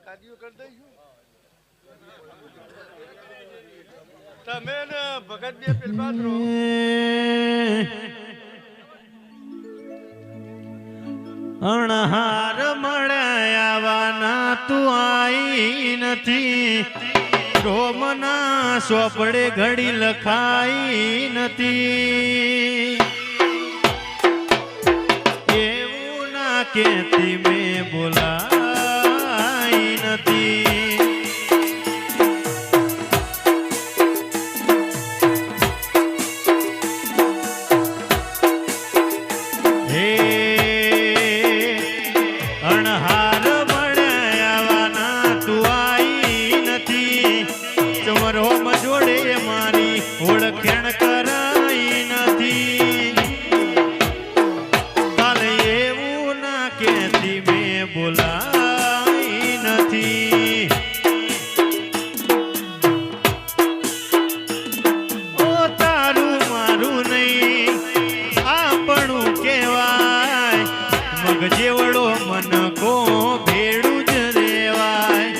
કાદીઓ કરી દઈશું તમે ને ભગત બે પેલ પાત્રો અણહાર મળ્યાવાના તું આઈ નથી રોમના સોપડે ઘડી લખાઈ નથી એવું ના કેતી મેં બોલાઈ નથી ઓળખેણ કરાઈ નથી કાલે એવું ના કેતી મેં બોલાઈ નથી ઓ તારું મારું નહીં આપણું કહેવાય મગ જેવડો મન કો ભેડું જ રેવાય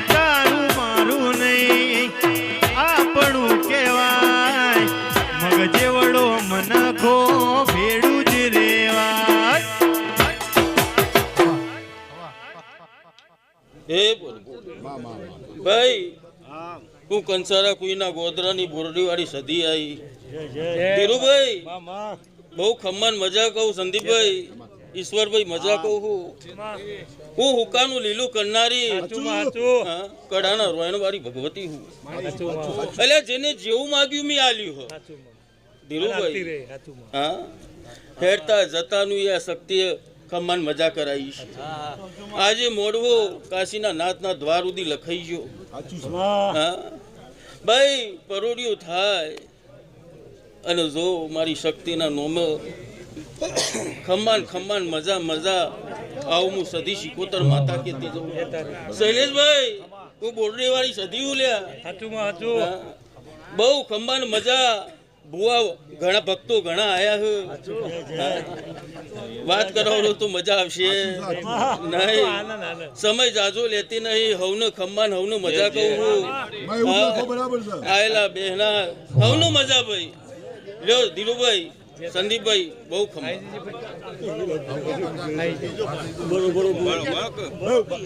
તારું મારું નહીં આપણું કહેવાય મગ જેવડો મન કો ભેડું જ રેવાય હે ભાઈ હું કંસારા કુઈના ગોદરાની બોરડી વાળી સધી આવી ધીરુભાઈ બહુ ખમ્માન મજા કહું સંદીપભાઈ ઈશ્વરભાઈ મજા કહું હું હુકાનું લીલું કરનારી કડાના રોયણ વાળી ભગવતી હું એટલે જેને જેવું માગ્યું મેં આલ્યું હો ધીરુભાઈ હા હેરતા જતાનું એ શક્તિ ખમ્માન મજા કરાવી છે આજે મોડવો કાશીના નાથના દ્વાર સુધી લખાઈ ગયો હા ભાઈ પરોડિયું થાય અને જો મારી શક્તિના નોમે ખમ્માન મજા આવું હું સધી શિકોતર માતા કેતી જઉં શૈલેષભાઈ હું બોરડી વાળી સધી હું લ્યા બહુ ખમ્માન મજા ભુવા ઘણા ભક્તો ઘણા આયા છે વાત કરાવો તો મજા આવશે નહીં સમય જાજો લેતી નહીં હવને ખમ્માન હવને મજા કહું આયેલા બેહના હવને મજા ભાઈ લ્યો ધીરુભાઈ સંદીપભાઈ બહુ ખમ્માન બરોબર